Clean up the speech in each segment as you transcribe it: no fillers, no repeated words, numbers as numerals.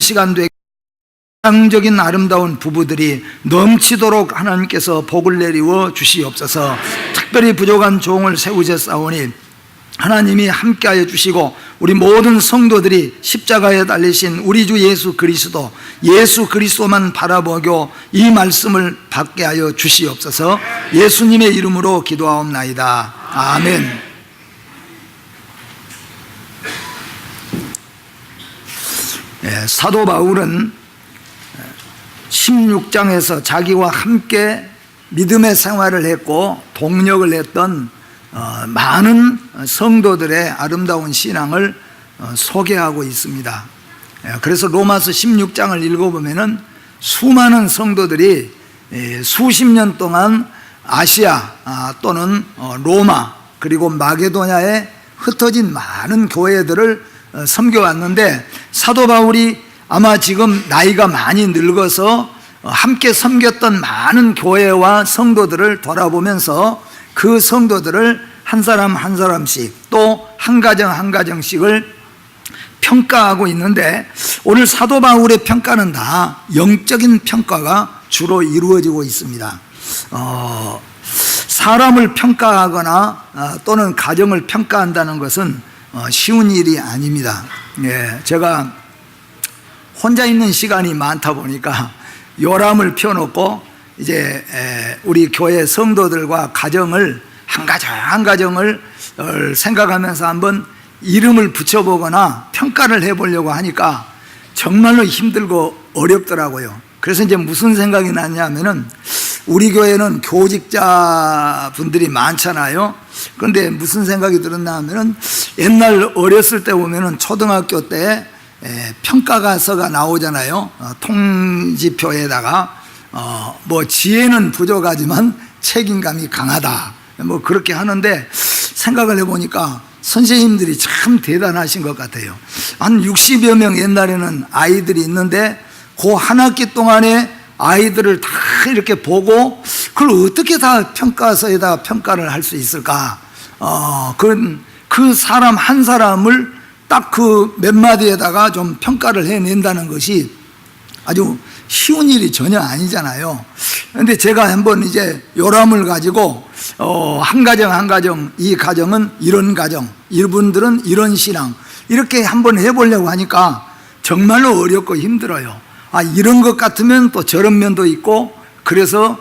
시간 되게 이상적인 아름다운 부부들이 넘치도록 하나님께서 복을 내리워 주시옵소서. 특별히 부족한 종을 세우셨사오니 하나님이 함께하여 주시고 우리 모든 성도들이 십자가에 달리신 우리 주 예수 그리스도만 바라보고 이 말씀을 받게 하여 주시옵소서. 예수님의 이름으로 기도하옵나이다. 아멘. 사도 바울은 16장에서 자기와 함께 믿음의 생활을 했고 동력을 했던 많은 성도들의 아름다운 신앙을 소개하고 있습니다. 그래서 로마서 16장을 읽어보면 수많은 성도들이 수십 년 동안 아시아 또는 로마 그리고 마게도냐에 흩어진 많은 교회들을 섬겨왔는데, 사도 바울이 아마 지금 나이가 많이 늙어서 함께 섬겼던 많은 교회와 성도들을 돌아보면서 그 성도들을 한 사람 한 사람씩 또 한 가정 한 가정씩을 평가하고 있는데, 오늘 사도 바울의 평가는 다 영적인 평가가 주로 이루어지고 있습니다. 사람을 평가하거나 또는 가정을 평가한다는 것은 쉬운 일이 아닙니다. 제가 혼자 있는 시간이 많다 보니까 요람을 펴놓고 이제 우리 교회 성도들과 가정을 한 가정 한 가정을 생각하면서 한번 이름을 붙여보거나 평가를 해보려고 하니까 정말로 힘들고 어렵더라고요. 그래서 이제 무슨 생각이 났냐면은 우리 교회는 교직자 분들이 많잖아요. 그런데 무슨 생각이 들었나 하면은 옛날 어렸을 때 보면은 초등학교 때 평가가서가 나오잖아요. 통지표에다가 뭐 지혜는 부족하지만 책임감이 강하다 뭐 그렇게 하는데, 생각을 해보니까 선생님들이 참 대단하신 것 같아요. 한 60여 명 옛날에는 아이들이 있는데 그 한 학기 동안에 아이들을 다 이렇게 보고 그걸 어떻게 다 평가서에다 평가를 할 수 있을까? 그 사람 한 사람을 딱 그 몇 마디에다가 좀 평가를 해낸다는 것이 아주 쉬운 일이 전혀 아니잖아요. 그런데 제가 한번 이제 요람을 가지고 한 가정 한 가정, 이 가정은 이런 가정, 이분들은 이런 신앙, 이렇게 한번 해보려고 하니까 정말로 어렵고 힘들어요. 이런 것 같으면 또 저런 면도 있고, 그래서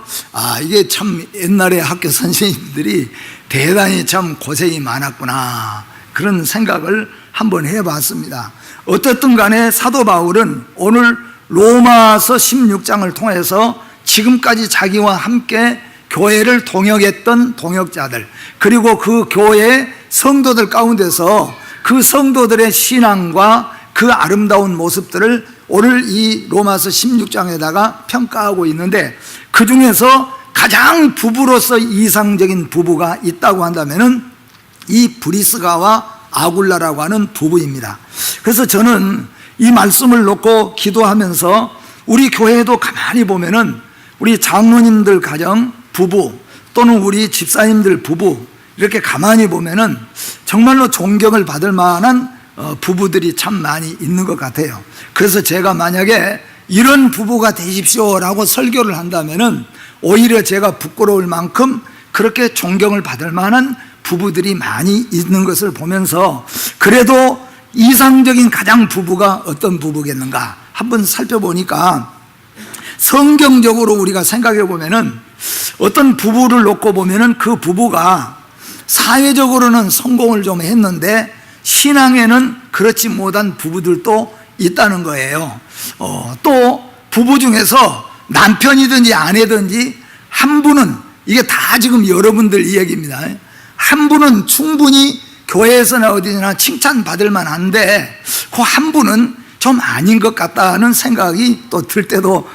이게 참 옛날에 학교 선생님들이 대단히 참 고생이 많았구나, 그런 생각을 한번 해봤습니다. 어떻든 간에 사도 바울은 오늘 로마서 16장을 통해서 지금까지 자기와 함께 교회를 동역했던 동역자들, 그리고 그 교회의 성도들 가운데서 그 성도들의 신앙과 그 아름다운 모습들을 오늘 이 로마서 16장에다가 평가하고 있는데, 그 중에서 가장 부부로서 이상적인 부부가 있다고 한다면은 이 브리스가와 아굴라라고 하는 부부입니다. 그래서 저는 이 말씀을 놓고 기도하면서 우리 교회도 가만히 보면은 우리 장로님들 가정 부부 또는 우리 집사님들 부부, 이렇게 가만히 보면은 정말로 존경을 받을 만한 부부들이 참 많이 있는 것 같아요. 그래서 제가 만약에 이런 부부가 되십시오라고 설교를 한다면은 오히려 제가 부끄러울 만큼 그렇게 존경을 받을 만한 부부들이 많이 있는 것을 보면서, 그래도 이상적인 가장 부부가 어떤 부부겠는가 한번 살펴보니까, 성경적으로 우리가 생각해 보면은 어떤 부부를 놓고 보면은 그 부부가 사회적으로는 성공을 좀 했는데 신앙에는 그렇지 못한 부부들도 있다는 거예요. 또 부부 중에서 남편이든지 아내든지 한 분은, 이게 다 지금 여러분들 이야기입니다. 한 분은 충분히 교회에서나 어디나 칭찬받을 만한데 그 한 분은 좀 아닌 것 같다는 생각이 또 들 때도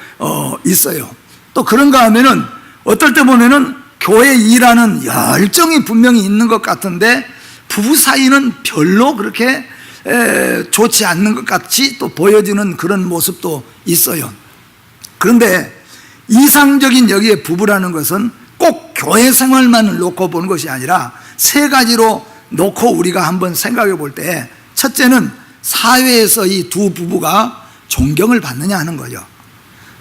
있어요. 또 그런가 하면은 어떨 때 보면은 교회 일하는 열정이 분명히 있는 것 같은데 부부 사이는 별로 그렇게 좋지 않는 것 같이 또 보여지는 그런 모습도 있어요. 그런데 이상적인 여기에 부부라는 것은 꼭 교회 생활만을 놓고 보는 것이 아니라 세 가지로 놓고 우리가 한번 생각해 볼 때, 첫째는 사회에서 이 두 부부가 존경을 받느냐 하는 거죠.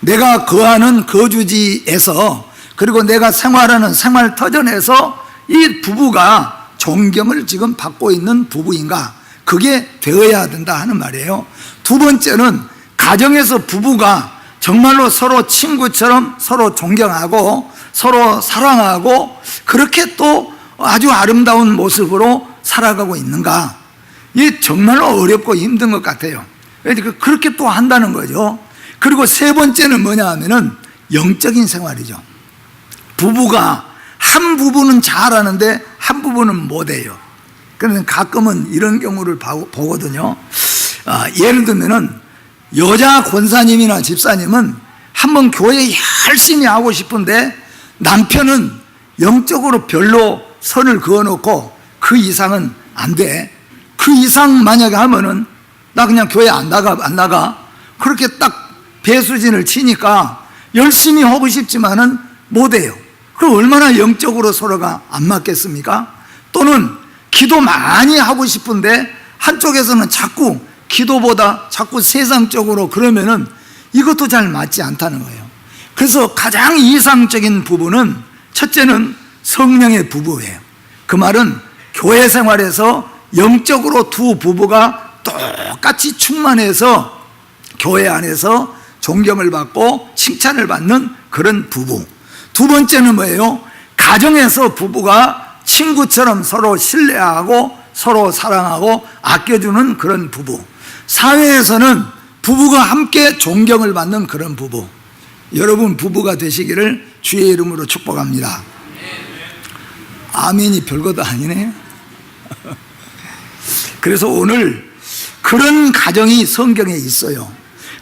내가 거하는 거주지에서, 그리고 내가 생활하는 생활터전에서 이 부부가 존경을 지금 받고 있는 부부인가, 그게 되어야 된다 하는 말이에요. 두 번째는 가정에서 부부가 정말로 서로 친구처럼 서로 존경하고 서로 사랑하고 그렇게 또 아주 아름다운 모습으로 살아가고 있는가, 이게 정말로 어렵고 힘든 것 같아요. 그렇게 또 한다는 거죠. 그리고 세 번째는 뭐냐 하면은 영적인 생활이죠. 부부가 한 부부는 잘하는데 한 부부는 못해요. 그래서 가끔은 이런 경우를 보거든요. 예를 들면은 여자 권사님이나 집사님은 한번 교회 열심히 하고 싶은데 남편은 영적으로 별로 선을 그어놓고 그 이상은 안 돼. 그 이상 만약에 하면은 나 그냥 교회 안 나가. 그렇게 딱 배수진을 치니까 열심히 하고 싶지만은 못해요. 그럼 얼마나 영적으로 서로가 안 맞겠습니까? 또는 기도 많이 하고 싶은데 한쪽에서는 자꾸 기도보다 자꾸 세상적으로 그러면은 이것도 잘 맞지 않다는 거예요. 그래서 가장 이상적인 부부는 첫째는 성령의 부부예요. 그 말은 교회 생활에서 영적으로 두 부부가 똑같이 충만해서 교회 안에서 존경을 받고 칭찬을 받는 그런 부부. 두 번째는 뭐예요? 가정에서 부부가 친구처럼 서로 신뢰하고 서로 사랑하고 아껴주는 그런 부부. 사회에서는 부부가 함께 존경을 받는 그런 부부. 여러분 부부가 되시기를 주의 이름으로 축복합니다. 아멘이 별것도 아니네. 그래서 오늘 그런 가정이 성경에 있어요.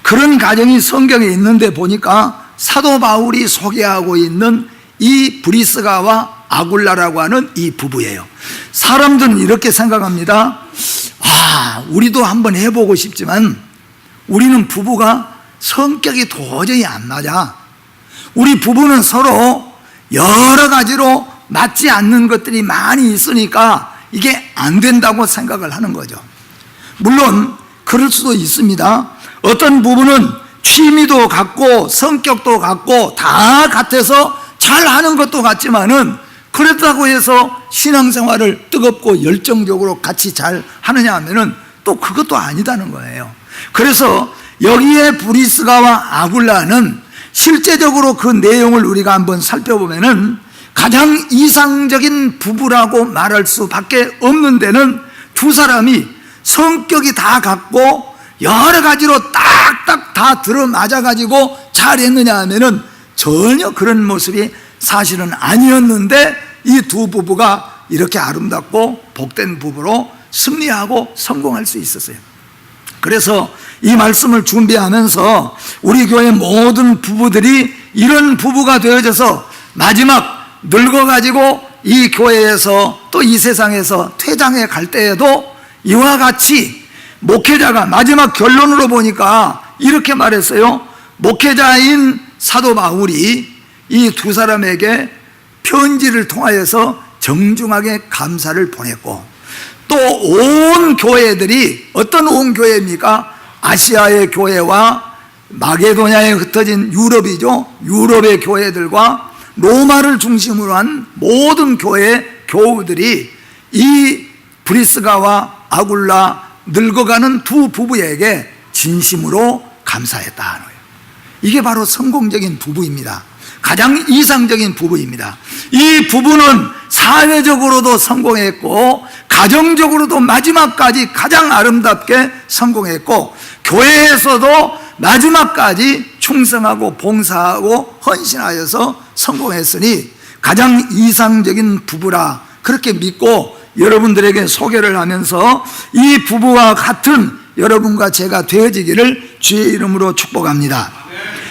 그런 가정이 성경에 있는데 보니까 사도 바울이 소개하고 있는 이 브리스가와 아굴라라고 하는 이 부부예요. 사람들은 이렇게 생각합니다. 우리도 한번 해보고 싶지만 우리는 부부가 성격이 도저히 안 맞아. 우리 부부는 서로 여러 가지로 맞지 않는 것들이 많이 있으니까 이게 안 된다고 생각을 하는 거죠. 물론 그럴 수도 있습니다. 어떤 부부는 취미도 같고 성격도 같고 다 같아서 잘하는 것도 같지만은 그렇다고 해서 신앙생활을 뜨겁고 열정적으로 같이 잘 하느냐 하면은 또 그것도 아니다는 거예요. 그래서 여기에 브리스가와 아굴라는 실제적으로 그 내용을 우리가 한번 살펴보면은 가장 이상적인 부부라고 말할 수밖에 없는 데는 두 사람이 성격이 다 같고 여러 가지로 딱딱 다 들어맞아가지고 잘했느냐 하면은 전혀 그런 모습이 사실은 아니었는데 이 두 부부가 이렇게 아름답고 복된 부부로 승리하고 성공할 수 있었어요. 그래서 이 말씀을 준비하면서 우리 교회 모든 부부들이 이런 부부가 되어져서 마지막 늙어가지고 이 교회에서 또 이 세상에서 퇴장해 갈 때에도 이와 같이 목회자가 마지막 결론으로 보니까 이렇게 말했어요. 목회자인 사도 바울이 이 두 사람에게 편지를 통하여서 정중하게 감사를 보냈고 또 온 교회들이 어떤 온 교회입니까? 아시아의 교회와 마게도냐에 흩어진 유럽이죠. 유럽의 교회들과 로마를 중심으로 한 모든 교회 교우들이 이 브리스가와 아굴라 늙어가는 두 부부에게 진심으로 감사했다. 이게 바로 성공적인 부부입니다. 가장 이상적인 부부입니다. 이 부부는 사회적으로도 성공했고 가정적으로도 마지막까지 가장 아름답게 성공했고 교회에서도 마지막까지 충성하고 봉사하고 헌신하여서 성공했으니 가장 이상적인 부부라 그렇게 믿고 여러분들에게 소개를 하면서 이 부부와 같은 여러분과 제가 되어지기를 주의 이름으로 축복합니다.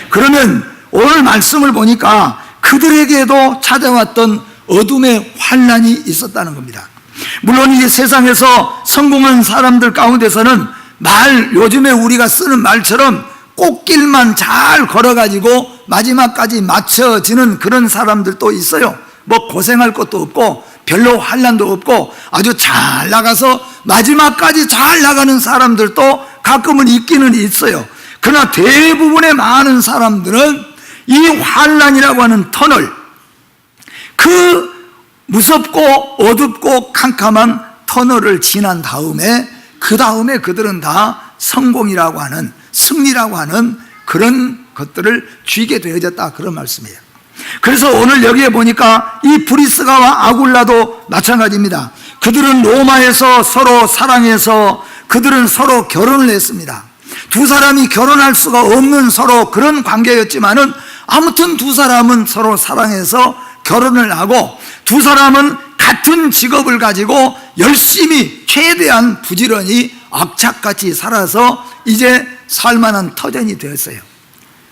그러면 오늘 말씀을 보니까 그들에게도 찾아왔던 어둠의 환난이 있었다는 겁니다. 물론 이 세상에서 성공한 사람들 가운데서는 요즘에 우리가 쓰는 말처럼 꽃길만 잘 걸어가지고 마지막까지 맞춰지는 그런 사람들도 있어요. 뭐 고생할 것도 없고 별로 환난도 없고 아주 잘 나가서 마지막까지 잘 나가는 사람들도 가끔은 있기는 있어요. 그러나 대부분의 많은 사람들은 이 환난이라고 하는 터널, 그 무섭고 어둡고 캄캄한 터널을 지난 다음에 그 다음에 그들은 다 성공이라고 하는, 승리라고 하는 그런 것들을 쥐게 되어졌다, 그런 말씀이에요. 그래서 오늘 여기에 보니까 이 브리스가와 아굴라도 마찬가지입니다. 그들은 로마에서 서로 사랑해서 그들은 서로 결혼을 했습니다. 두 사람이 결혼할 수가 없는 서로 그런 관계였지만은 아무튼 두 사람은 서로 사랑해서 결혼을 하고, 두 사람은 같은 직업을 가지고 열심히 최대한 부지런히 악착같이 살아서 이제 살만한 터전이 되었어요.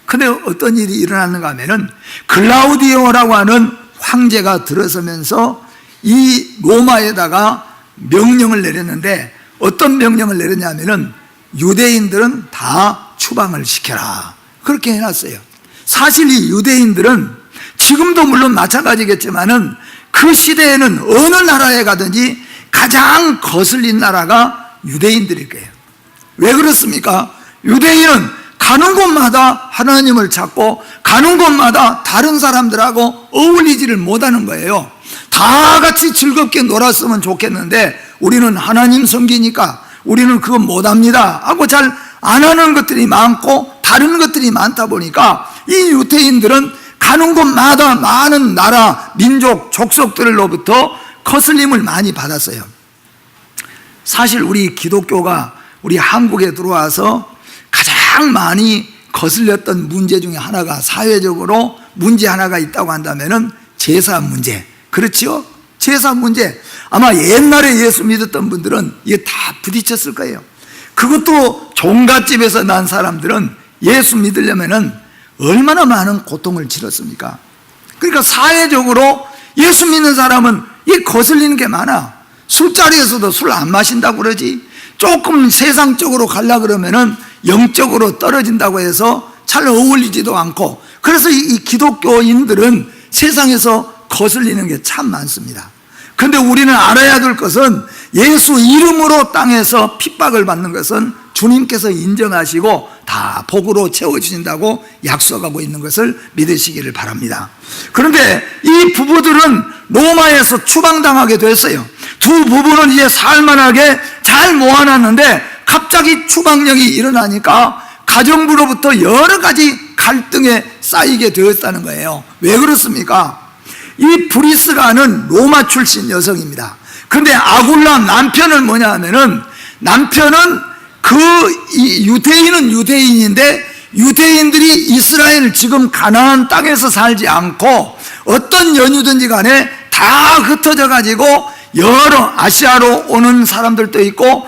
근데 어떤 일이 일어났는가 하면은 글라우디오라고 하는 황제가 들어서면서 이 로마에다가 명령을 내렸는데, 어떤 명령을 내렸냐면은 유대인들은 다 추방을 시켜라, 그렇게 해놨어요. 사실 이 유대인들은 지금도 물론 마찬가지겠지만은 그 시대에는 어느 나라에 가든지 가장 거슬린 나라가 유대인들일 거예요. 왜 그렇습니까? 유대인은 가는 곳마다 하나님을 찾고 가는 곳마다 다른 사람들하고 어울리지를 못하는 거예요. 다 같이 즐겁게 놀았으면 좋겠는데 우리는 하나님 섬기니까 우리는 그거 못합니다 하고 잘 안 하는 것들이 많고 다른 것들이 많다 보니까 이 유대인들은 가는 곳마다 많은 나라, 민족, 족속들로부터 거슬림을 많이 받았어요. 사실 우리 기독교가 우리 한국에 들어와서 가장 많이 거슬렸던 문제 중에 하나가, 사회적으로 문제 하나가 있다고 한다면은 제사 문제, 그렇죠? 제사 문제. 아마 옛날에 예수 믿었던 분들은 이게 다 부딪혔을 거예요. 그것도 종갓집에서 난 사람들은 예수 믿으려면은 얼마나 많은 고통을 치렀습니까? 그러니까 사회적으로 예수 믿는 사람은 이 거슬리는 게 많아. 술자리에서도 술 안 마신다고 그러지. 조금 세상적으로 가려고 그러면은 영적으로 떨어진다고 해서 잘 어울리지도 않고, 그래서 이 기독교인들은 세상에서 거슬리는 게 참 많습니다. 그런데 우리는 알아야 될 것은 예수 이름으로 땅에서 핍박을 받는 것은 주님께서 인정하시고 다 복으로 채워주신다고 약속하고 있는 것을 믿으시기를 바랍니다. 그런데 이 부부들은 로마에서 추방당하게 됐어요. 두 부부는 이제 살만하게 잘 모아놨는데 갑자기 추방령이 일어나니까 가정부로부터 여러 가지 갈등에 쌓이게 되었다는 거예요. 왜 그렇습니까? 이 브리스가는 로마 출신 여성입니다. 그런데 아굴라 남편은 뭐냐 하면은, 남편은 유대인은 유대인인데 유대인들이 이스라엘 지금 가나안 땅에서 살지 않고 어떤 연유든지 간에 다 흩어져 가지고 여러 아시아로 오는 사람들도 있고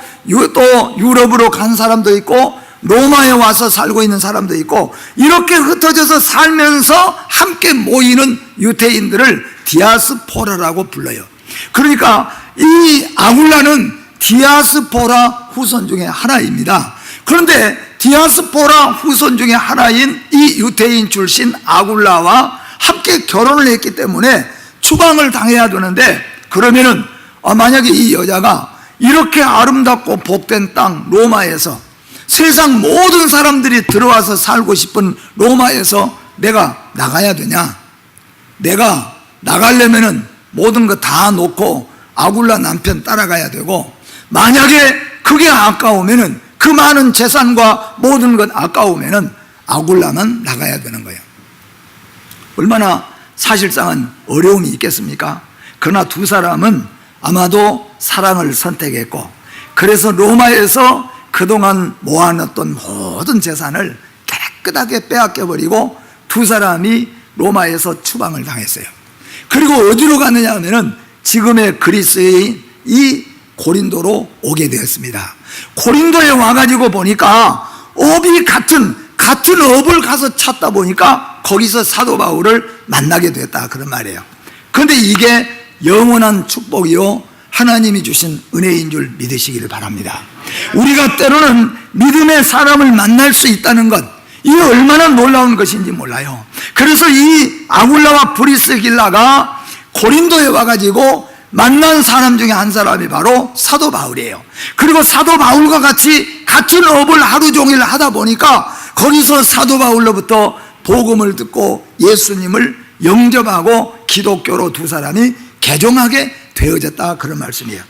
또 유럽으로 간 사람도 있고 로마에 와서 살고 있는 사람도 있고, 이렇게 흩어져서 살면서 함께 모이는 유대인들을 디아스포라라고 불러요. 그러니까 이 아굴라는 디아스포라 후손 중에 하나입니다. 그런데 디아스포라 후손 중에 하나인 이 유대인 출신 아굴라와 함께 결혼을 했기 때문에 추방을 당해야 되는데, 그러면은 만약에 이 여자가 이렇게 아름답고 복된 땅 로마에서, 세상 모든 사람들이 들어와서 살고 싶은 로마에서 내가 나가야 되냐? 내가 나가려면은 모든 거 다 놓고 아굴라 남편 따라가야 되고, 만약에 그게 아까우면은, 그 많은 재산과 모든 것 아까우면은 아굴라만 나가야 되는 거예요. 얼마나 사실상은 어려움이 있겠습니까? 그러나 두 사람은 아마도 사랑을 선택했고, 그래서 로마에서 그동안 모아놨던 모든 재산을 깨끗하게 빼앗겨버리고 두 사람이 로마에서 추방을 당했어요. 그리고 어디로 갔느냐 하면은 지금의 그리스의 이 고린도로 오게 되었습니다. 고린도에 와가지고 보니까 업이 같은 업을 가서 찾다 보니까 거기서 사도 바울을 만나게 됐다, 그런 말이에요. 그런데 이게 영원한 축복이요 하나님이 주신 은혜인 줄 믿으시기를 바랍니다. 우리가 때로는 믿음의 사람을 만날 수 있다는 것, 이게 얼마나 놀라운 것인지 몰라요. 그래서 이 아굴라와 브리스길라가 고린도에 와가지고 만난 사람 중에 한 사람이 바로 사도 바울이에요. 그리고 사도 바울과 같이 같은 업을 하루 종일 하다 보니까 거기서 사도 바울로부터 복음을 듣고 예수님을 영접하고 기독교로 두 사람이 개종하게 되어졌다, 그런 말씀이에요.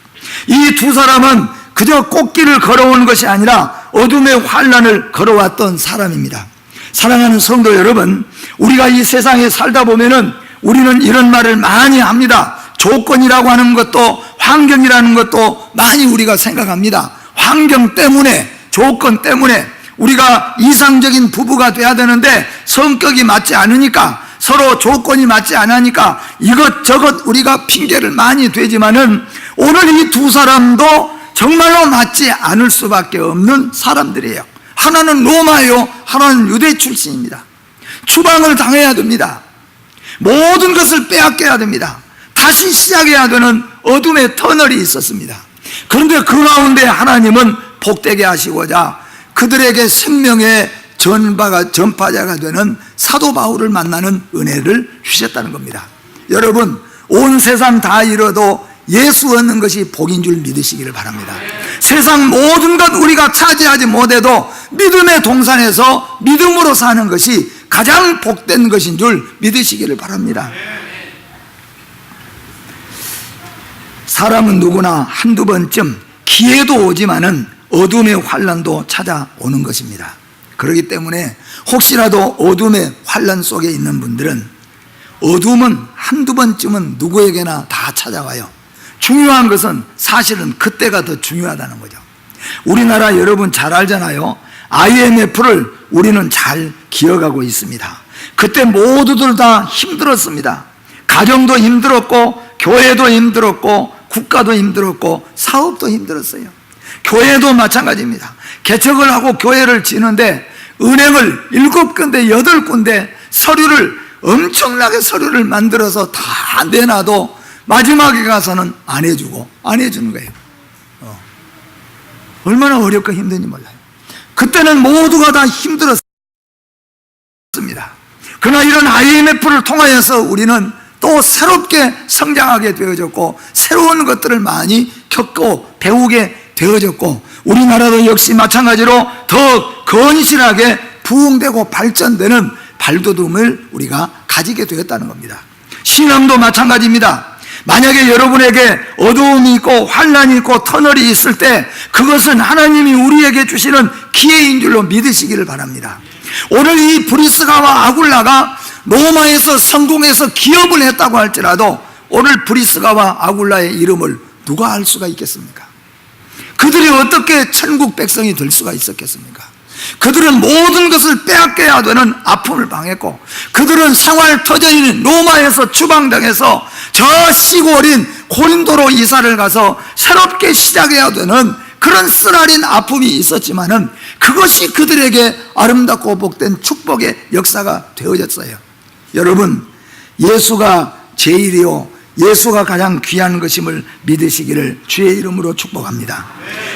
이 두 사람은 그저 꽃길을 걸어온 것이 아니라 어둠의 환란을 걸어왔던 사람입니다. 사랑하는 성도 여러분, 우리가 이 세상에 살다 보면은 우리는 이런 말을 많이 합니다. 조건이라고 하는 것도, 환경이라는 것도 많이 우리가 생각합니다. 환경 때문에, 조건 때문에 우리가 이상적인 부부가 돼야 되는데 성격이 맞지 않으니까, 서로 조건이 맞지 않으니까 이것저것 우리가 핑계를 많이 대지만은 오늘 이 두 사람도 정말로 맞지 않을 수밖에 없는 사람들이에요. 하나는 로마요, 하나는 유대 출신입니다. 추방을 당해야 됩니다. 모든 것을 빼앗겨야 됩니다. 다시 시작해야 되는 어둠의 터널이 있었습니다. 그런데 그 가운데 하나님은 복되게 하시고자 그들에게 생명의 전파자가 되는 사도 바울을 만나는 은혜를 주셨다는 겁니다. 여러분, 온 세상 다 잃어도 예수 얻는 것이 복인 줄 믿으시기를 바랍니다. 세상 모든 것 우리가 차지하지 못해도 믿음의 동산에서 믿음으로 사는 것이 가장 복된 것인 줄 믿으시기를 바랍니다. 사람은 누구나 한두 번쯤 기회도 오지만은 어둠의 환란도 찾아오는 것입니다. 그렇기 때문에 혹시라도 어둠의 환란 속에 있는 분들은, 어둠은 한두 번쯤은 누구에게나 다 찾아와요. 중요한 것은 사실은 그때가 더 중요하다는 거죠. 우리나라 여러분 잘 알잖아요. IMF를 우리는 잘 기억하고 있습니다. 그때 모두들 다 힘들었습니다. 가정도 힘들었고, 교회도 힘들었고, 국가도 힘들었고, 사업도 힘들었어요. 교회도 마찬가지입니다. 개척을 하고 교회를 지는데 은행을 7군데 8군데 엄청나게 서류를 만들어서 다 내놔도 마지막에 가서는 안 해주는 거예요. 얼마나 어렵고 힘든지 몰라요. 그때는 모두가 다 힘들었습니다. 그러나 이런 IMF를 통하여서 우리는 또 새롭게 성장하게 되어졌고, 새로운 것들을 많이 겪고 배우게 되어졌고, 우리나라도 역시 마찬가지로 더 건실하게 부흥되고 발전되는 발돋움을 우리가 가지게 되었다는 겁니다. 신앙도 마찬가지입니다. 만약에 여러분에게 어두움이 있고 환란이 있고 터널이 있을 때 그것은 하나님이 우리에게 주시는 기회인 줄로 믿으시기를 바랍니다. 오늘 이 브리스가와 아굴라가 로마에서 성공해서 기업을 했다고 할지라도 오늘 브리스가와 아굴라의 이름을 누가 알 수가 있겠습니까? 그들이 어떻게 천국 백성이 될 수가 있었겠습니까? 그들은 모든 것을 빼앗겨야 되는 아픔을 당했고, 그들은 생활 터전인 로마에서 추방당해서 저 시골인 고린도로 이사를 가서 새롭게 시작해야 되는 그런 쓰라린 아픔이 있었지만은 그것이 그들에게 아름답고 복된 축복의 역사가 되어졌어요. 여러분, 예수가 제일이요 예수가 가장 귀한 것임을 믿으시기를 주의 이름으로 축복합니다.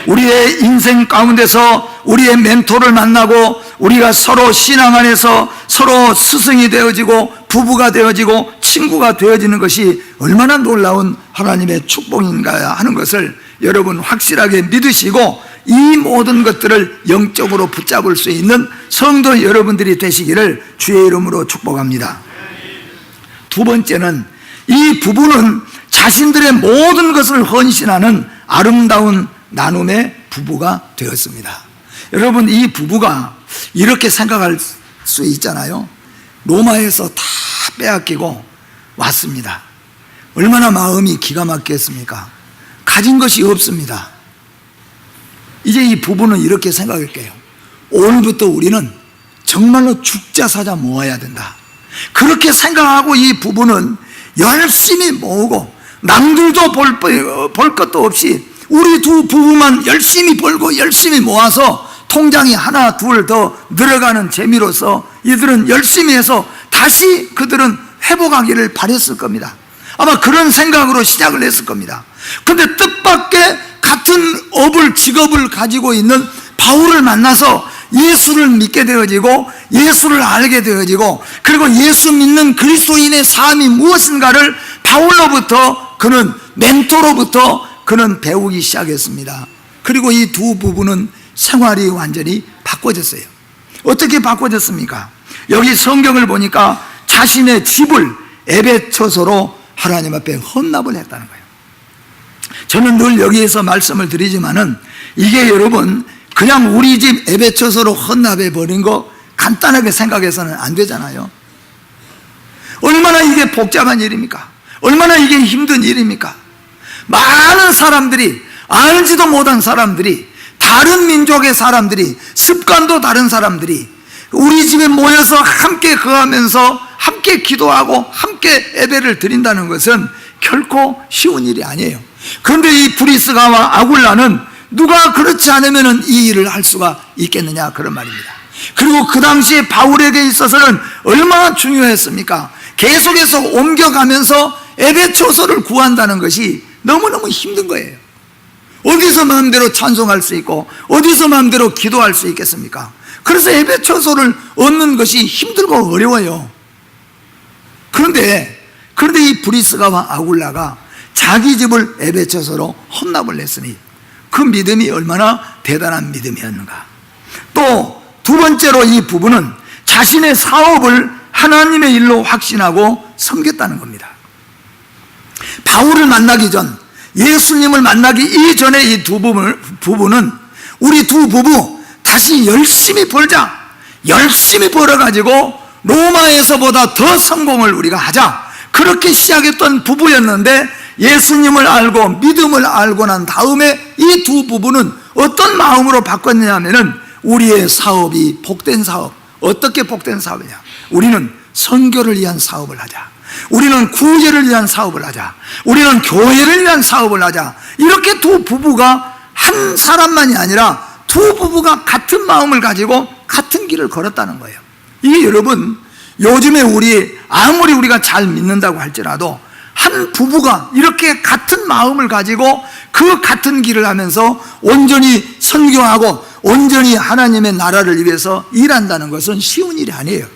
우리의 인생 가운데서 우리의 멘토를 만나고 우리가 서로 신앙 안에서 서로 스승이 되어지고 부부가 되어지고 친구가 되어지는 것이 얼마나 놀라운 하나님의 축복인가 하는 것을 여러분 확실하게 믿으시고 이 모든 것들을 영적으로 붙잡을 수 있는 성도 여러분들이 되시기를 주의 이름으로 축복합니다. 두 번째는 이 부부는 자신들의 모든 것을 헌신하는 아름다운 나눔의 부부가 되었습니다. 여러분, 이 부부가 이렇게 생각할 수 있잖아요. 로마에서 다 빼앗기고 왔습니다. 얼마나 마음이 기가 막혔습니까? 가진 것이 없습니다. 이제 이 부부는 이렇게 생각할 거예요. 오늘부터 우리는 정말로 죽자 사자 모아야 된다. 그렇게 생각하고 이 부부는 열심히 모으고, 남들도 볼 것도 없이 우리 두 부부만 열심히 벌고 열심히 모아서 통장이 하나 둘 더 늘어가는 재미로서 이들은 열심히 해서 다시 그들은 회복하기를 바랬을 겁니다. 아마 그런 생각으로 시작을 했을 겁니다. 그런데 뜻밖의 같은 직업을 가지고 있는 바울을 만나서 예수를 믿게 되어지고 예수를 알게 되어지고, 그리고 예수 믿는 그리스도인의 삶이 무엇인가를 바울로부터, 그는 멘토로부터 그는 배우기 시작했습니다. 그리고 이 두 부부는 생활이 완전히 바꿔졌어요. 어떻게 바꿔졌습니까? 여기 성경을 보니까 자신의 집을 에베소서로 하나님 앞에 헌납을 했다는 거예요. 저는 늘 여기에서 말씀을 드리지만은 이게 여러분 그냥 우리 집 에베소서로 헌납해 버린 거 간단하게 생각해서는 안 되잖아요. 얼마나 이게 복잡한 일입니까? 얼마나 이게 힘든 일입니까? 많은 사람들이, 알지도 못한 사람들이, 다른 민족의 사람들이, 습관도 다른 사람들이 우리 집에 모여서 함께 거하면서 함께 기도하고 함께 예배를 드린다는 것은 결코 쉬운 일이 아니에요. 그런데 이 브리스가와 아굴라는 누가 그렇지 않으면 이 일을 할 수가 있겠느냐, 그런 말입니다. 그리고 그 당시에 바울에게 있어서는 얼마나 중요했습니까? 계속해서 옮겨가면서 에베소서를 구한다는 것이 너무너무 힘든 거예요. 어디서 마음대로 찬송할 수 있고 어디서 마음대로 기도할 수 있겠습니까? 그래서 에베소서를 얻는 것이 힘들고 어려워요. 그런데 이 브리스가와 아굴라가 자기 집을 에베소서로 헌납을 했으니 그 믿음이 얼마나 대단한 믿음이었는가. 또 두 번째로 이 부부는 자신의 사업을 하나님의 일로 확신하고 섬겼다는 겁니다. 바울을 만나기 전, 예수님을 만나기 이전에 이 두 부부는 우리 두 부부 다시 열심히 벌자, 열심히 벌어가지고 로마에서보다 더 성공을 우리가 하자, 그렇게 시작했던 부부였는데 예수님을 알고 믿음을 알고 난 다음에 이 두 부부는 어떤 마음으로 바꿨느냐 하면은 우리의 사업이 복된 사업. 어떻게 복된 사업이냐? 우리는 선교를 위한 사업을 하자, 우리는 구제를 위한 사업을 하자, 우리는 교회를 위한 사업을 하자. 이렇게 두 부부가 한 사람만이 아니라 두 부부가 같은 마음을 가지고 같은 길을 걸었다는 거예요. 이게 여러분 요즘에 아무리 우리가 잘 믿는다고 할지라도 한 부부가 이렇게 같은 마음을 가지고 그 같은 길을 하면서 온전히 선교하고 온전히 하나님의 나라를 위해서 일한다는 것은 쉬운 일이 아니에요.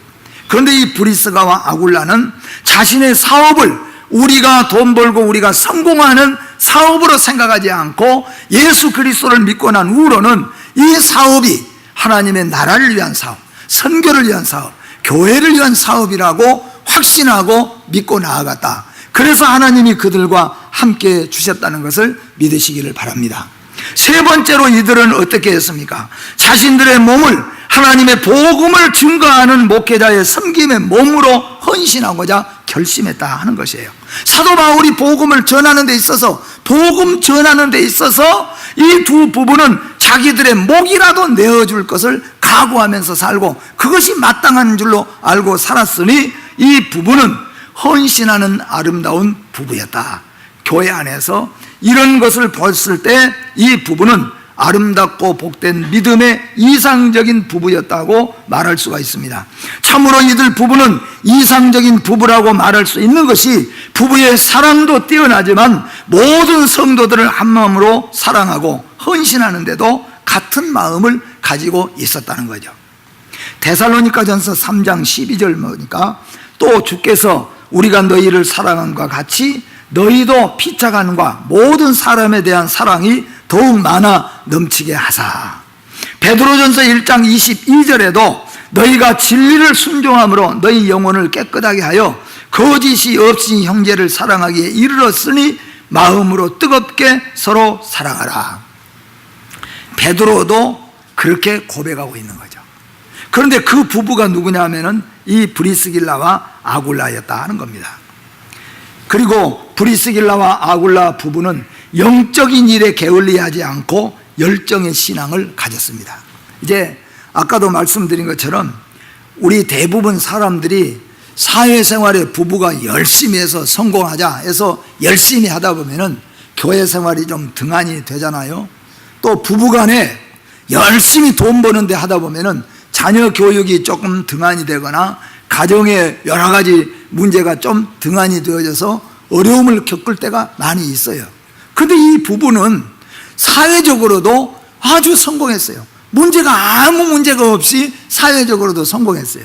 그런데 이 브리스가와 아굴라는 자신의 사업을 우리가 돈 벌고 우리가 성공하는 사업으로 생각하지 않고 예수 그리스도를 믿고 난 후로는 이 사업이 하나님의 나라를 위한 사업, 선교를 위한 사업, 교회를 위한 사업이라고 확신하고 믿고 나아갔다. 그래서 하나님이 그들과 함께 주셨다는 것을 믿으시기를 바랍니다. 세 번째로 이들은 어떻게 했습니까? 자신들의 몸을 하나님의 복음을 증거하는 목회자의 섬김의 몸으로 헌신하고자 결심했다 하는 것이에요. 사도 바울이 복음을 전하는 데 있어서, 복음 전하는 데 있어서 이 두 부부는 자기들의 목이라도 내어줄 것을 각오하면서 살고 그것이 마땅한 줄로 알고 살았으니 이 부부는 헌신하는 아름다운 부부였다. 교회 안에서 이런 것을 봤을 때 이 부부는 아름답고 복된 믿음의 이상적인 부부였다고 말할 수가 있습니다. 참으로 이들 부부는 이상적인 부부라고 말할 수 있는 것이 부부의 사랑도 뛰어나지만 모든 성도들을 한 마음으로 사랑하고 헌신하는데도 같은 마음을 가지고 있었다는 거죠. 데살로니가전서 3장 12절 보니까 또 주께서 우리가 너희를 사랑함과 같이 너희도 피차간과 모든 사람에 대한 사랑이 더욱 많아 넘치게 하사. 베드로전서 1장 22절에도 너희가 진리를 순종함으로 너희 영혼을 깨끗하게 하여 거짓이 없이 형제를 사랑하기에 이르렀으니 마음으로 뜨겁게 서로 사랑하라. 베드로도 그렇게 고백하고 있는 거죠. 그런데 그 부부가 누구냐 하면은 이 브리스길라와 아굴라였다 하는 겁니다. 그리고 브리스길라와 아굴라 부부는 영적인 일에 게을리하지 않고 열정의 신앙을 가졌습니다. 이제 아까도 말씀드린 것처럼 우리 대부분 사람들이 사회생활에 부부가 열심히 해서 성공하자 해서 열심히 하다 보면은 교회 생활이 좀 등한이 되잖아요. 또 부부간에 열심히 돈 버는데 하다 보면은 자녀 교육이 조금 등한이 되거나 가정에 여러 가지 문제가 좀 등한이 되어져서 어려움을 겪을 때가 많이 있어요. 그런데 이 부부는 사회적으로도 아주 성공했어요. 아무 문제가 없이 사회적으로도 성공했어요.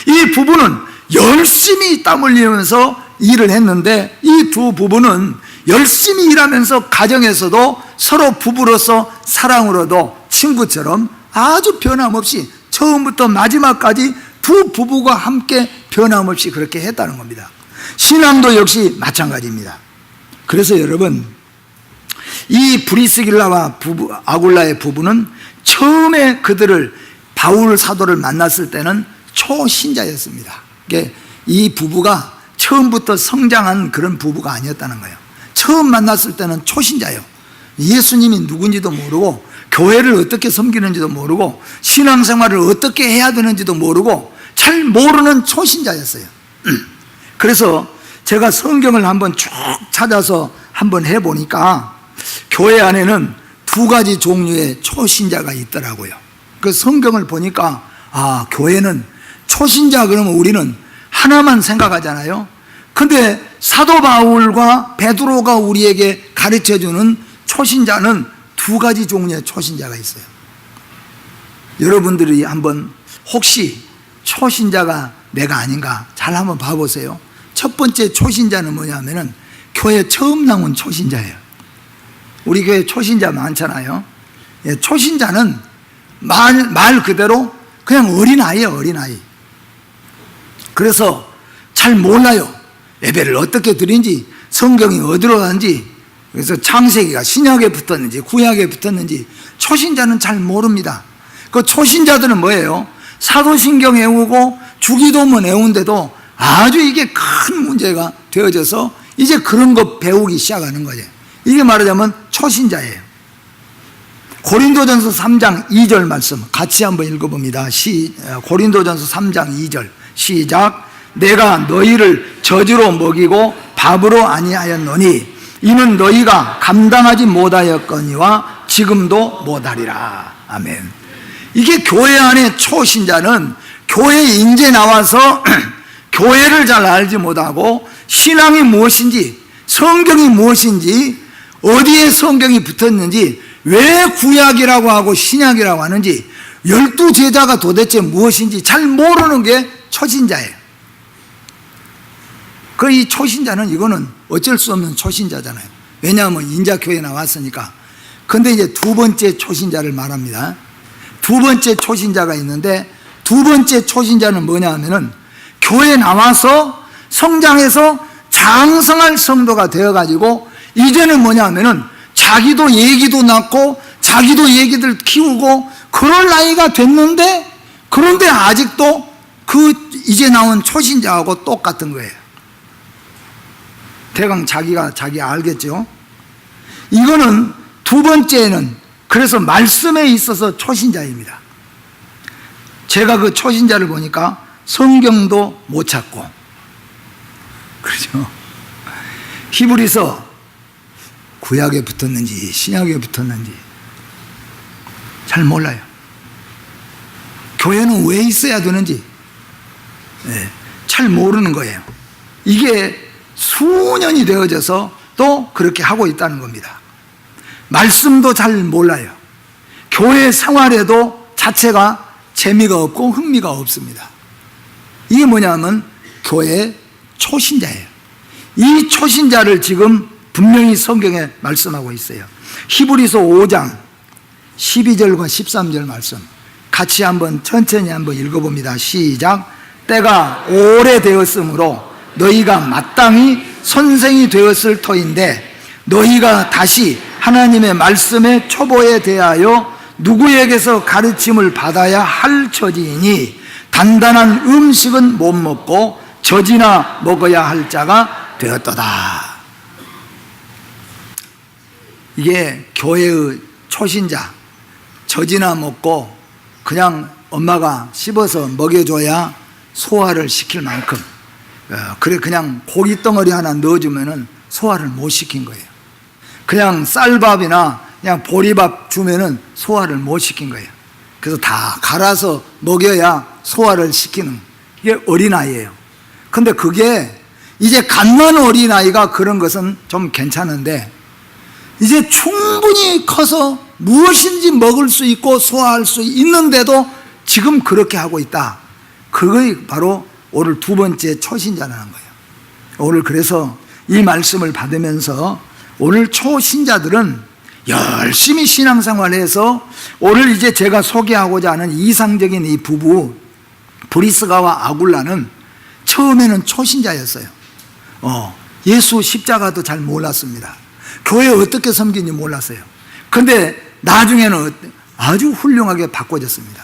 이 부부는 열심히 땀 흘리면서 일을 했는데 이 두 부부는 열심히 일하면서 가정에서도 서로 부부로서 사랑으로도 친구처럼 아주 변함없이 처음부터 마지막까지 두 부부가 함께 변함없이 그렇게 했다는 겁니다. 신앙도 역시 마찬가지입니다. 그래서 여러분, 이 브리스길라와 아굴라의 부부는 처음에 그들을 바울 사도를 만났을 때는 초신자였습니다. 이 부부가 처음부터 성장한 그런 부부가 아니었다는 거예요. 처음 만났을 때는 초신자예요. 예수님이 누군지도 모르고 교회를 어떻게 섬기는지도 모르고 신앙생활을 어떻게 해야 되는지도 모르고 잘 모르는 초신자였어요. 그래서 제가 성경을 한번 쭉 찾아서 한번 해보니까 교회 안에는 두 가지 종류의 초신자가 있더라고요. 그 성경을 보니까 교회는 초신자 그러면 우리는 하나만 생각하잖아요. 근데 사도 바울과 베드로가 우리에게 가르쳐주는 초신자는 두 가지 종류의 초신자가 있어요. 여러분들이 한번 혹시 초신자가 내가 아닌가 잘 한번 봐보세요. 첫 번째 초신자는 뭐냐면은 교회 처음 나온 초신자예요. 우리 교회 초신자 많잖아요. 초신자는 말 그대로 그냥 어린아이예요, 어린아이. 그래서 잘 몰라요. 예배를 어떻게 드린지, 성경이 어디로 가는지, 그래서 창세기가 신약에 붙었는지 구약에 붙었는지 초신자는 잘 모릅니다. 그 초신자들은 뭐예요? 사도신경 외우고 주기도문 외운데도 아주 이게 큰 문제가 되어져서 이제 그런 거 배우기 시작하는 거예요. 이게 말하자면 초신자예요. 고린도전서 3장 2절 말씀 같이 한번 읽어봅니다. 고린도전서 3장 2절 시작. 내가 너희를 저주로 먹이고 밥으로 아니하였노니 이는 너희가 감당하지 못하였거니와 지금도 못하리라. 아멘. 이게 교회 안에 초신자는 교회에 이제 나와서 교회를 잘 알지 못하고 신앙이 무엇인지, 성경이 무엇인지, 어디에 성경이 붙었는지, 왜 구약이라고 하고 신약이라고 하는지, 12제자가 도대체 무엇인지 잘 모르는 게 초신자예요. 이 초신자는 이거는 어쩔 수 없는 초신자잖아요. 왜냐하면 인자교회에 나왔으니까. 근데 이제 두 번째 초신자를 말합니다. 두 번째 초신자가 있는데, 두 번째 초신자는 뭐냐 하면은 교회에 나와서 성장해서 장성할 성도가 되어가지고 이제는 뭐냐 하면은 자기도 얘기도 낳고 자기도 얘기들 키우고 그럴 나이가 됐는데, 그런데 아직도 이제 나온 초신자하고 똑같은 거예요. 대강 자기 알겠죠? 이거는 두 번째는 그래서 말씀에 있어서 초신자입니다. 제가 그 초신자를 보니까 성경도 못 찾고, 그렇죠? 히브리서 구약에 붙었는지 신약에 붙었는지 잘 몰라요. 교회는 왜 있어야 되는지 잘 모르는 거예요. 이게 수년이 되어져서 또 그렇게 하고 있다는 겁니다. 말씀도 잘 몰라요. 교회 생활에도 자체가 재미가 없고 흥미가 없습니다. 이게 뭐냐면 교회의 초신자예요. 이 초신자를 지금 분명히 성경에 말씀하고 있어요. 히브리서 5장 12절과 13절 말씀 같이 한번 천천히 한번 읽어봅니다. 시작. 때가 오래되었으므로 너희가 마땅히 선생이 되었을 터인데 너희가 다시 하나님의 말씀의 초보에 대하여 누구에게서 가르침을 받아야 할 처지이니 단단한 음식은 못 먹고 젖이나 먹어야 할 자가 되었도다. 이게 교회의 초신자, 젖이나 먹고 그냥 엄마가 씹어서 먹여줘야 소화를 시킬 만큼, 그래 그냥 고기 덩어리 하나 넣어주면은 소화를 못 시킨 거예요. 그냥 쌀밥이나 그냥 보리밥 주면은 소화를 못 시킨 거예요. 그래서 다 갈아서 먹여야 소화를 시키는, 이게 어린아이예요. 근데 그게 이제 갓난 어린아이가 그런 것은 좀 괜찮은데 이제 충분히 커서 무엇인지 먹을 수 있고 소화할 수 있는데도 지금 그렇게 하고 있다. 그게 바로 오늘 두 번째 초신자라는 거예요. 오늘 그래서 이 말씀을 받으면서 오늘 초신자들은 열심히 신앙생활해서 오늘 이제 제가 소개하고자 하는 이상적인 이 부부 브리스가와 아굴라는 처음에는 초신자였어요. 예수 십자가도 잘 몰랐습니다. 교회 어떻게 섬기는지 몰랐어요. 근데 나중에는 아주 훌륭하게 바꿔졌습니다.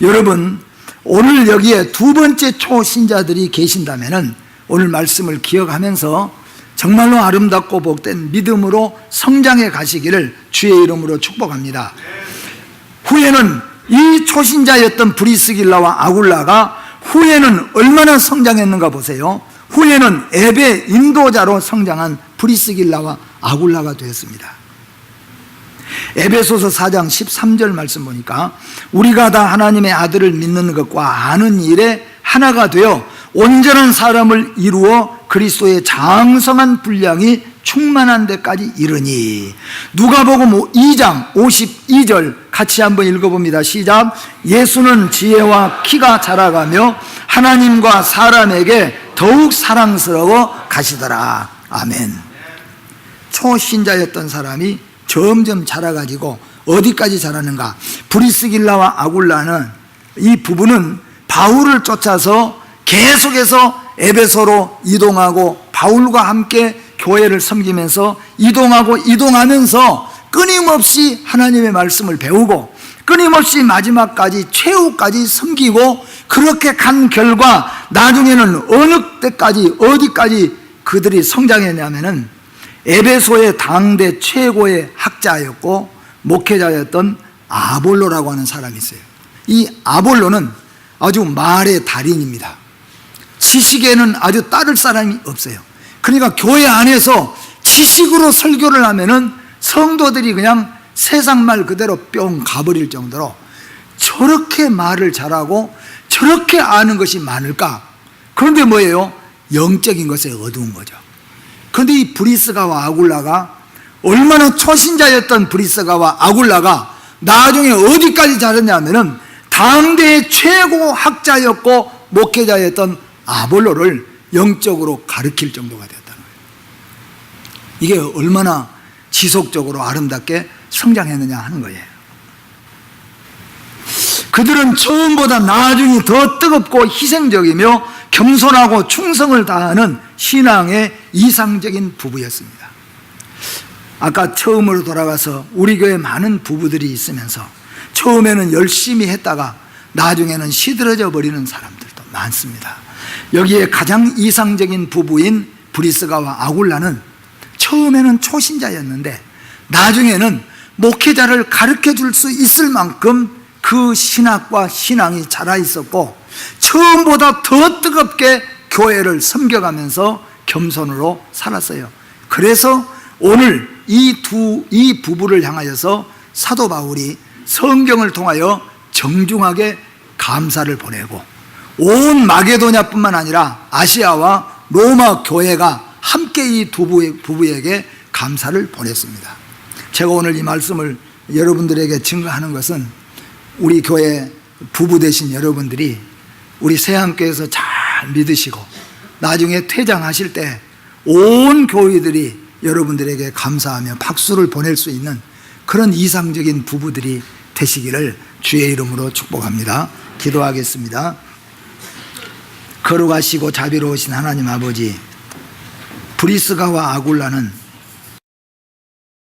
여러분, 오늘 여기에 두 번째 초신자들이 계신다면 오늘 말씀을 기억하면서 정말로 아름답고 복된 믿음으로 성장해 가시기를 주의 이름으로 축복합니다. 후에는 이 초신자였던 브리스길라와 아굴라가 후에는 얼마나 성장했는가 보세요. 후에는 예배 인도자로 성장한 브리스길라와 아굴라가 되었습니다. 에베소서 4장 13절 말씀 보니까 우리가 다 하나님의 아들을 믿는 것과 아는 일에 하나가 되어 온전한 사람을 이루어 그리스도의 장성한 분량이 충만한 데까지 이르니. 누가복음 2장 52절 같이 한번 읽어봅니다. 시작. 예수는 지혜와 키가 자라가며 하나님과 사람에게 더욱 사랑스러워 가시더라. 아멘. 초신자였던 사람이 점점 자라가지고 어디까지 자라는가. 브리스길라와 아굴라는 이 부부는 바울을 쫓아서 계속해서 에베소로 이동하고 바울과 함께 교회를 섬기면서 이동하면서 끊임없이 하나님의 말씀을 배우고 끊임없이 마지막까지 최후까지 섬기고 그렇게 간 결과 나중에는 어느 때까지 어디까지 그들이 성장했냐면은 에베소의 당대 최고의 학자였고 목회자였던 아볼로라고 하는 사람이 있어요. 이 아볼로는 아주 말의 달인입니다. 지식에는 아주 따를 사람이 없어요. 그러니까 교회 안에서 지식으로 설교를 하면은 성도들이 그냥 세상 말 그대로 뿅 가버릴 정도로 저렇게 말을 잘하고 저렇게 아는 것이 많을까? 그런데 뭐예요? 영적인 것에 어두운 거죠. 그런데 이 브리스가와 아굴라가 얼마나 초신자였던 브리스가와 아굴라가 나중에 어디까지 자랐냐면은 당대의 최고 학자였고 목회자였던 아볼로를 영적으로 가르칠 정도가 되었다는 거예요. 이게 얼마나 지속적으로 아름답게 성장했느냐 하는 거예요. 그들은 처음보다 나중이 더 뜨겁고 희생적이며 겸손하고 충성을 다하는 신앙의 이상적인 부부였습니다. 아까 처음으로 돌아가서 우리 교회에 많은 부부들이 있으면서 처음에는 열심히 했다가 나중에는 시들어져 버리는 사람들도 많습니다. 여기에 가장 이상적인 부부인 브리스가와 아굴라는 처음에는 초신자였는데 나중에는 목회자를 가르쳐 줄 수 있을 만큼 그 신학과 신앙이 자라 있었고 처음보다 더 뜨겁게 교회를 섬겨가면서 겸손으로 살았어요. 그래서 오늘 이 부부를 향하여서 사도 바울이 성경을 통하여 정중하게 감사를 보내고 온 마게도냐뿐만 아니라 아시아와 로마 교회가 함께 이 부부에게 감사를 보냈습니다. 제가 오늘 이 말씀을 여러분들에게 증거하는 것은 우리 교회 부부 되신 여러분들이 우리 새한교회에서 잘 믿으시고 나중에 퇴장하실 때 온 교회들이 여러분들에게 감사하며 박수를 보낼 수 있는 그런 이상적인 부부들이 되시기를 주의 이름으로 축복합니다. 기도하겠습니다. 거룩하시고 자비로우신 하나님 아버지, 브리스가와 아굴라는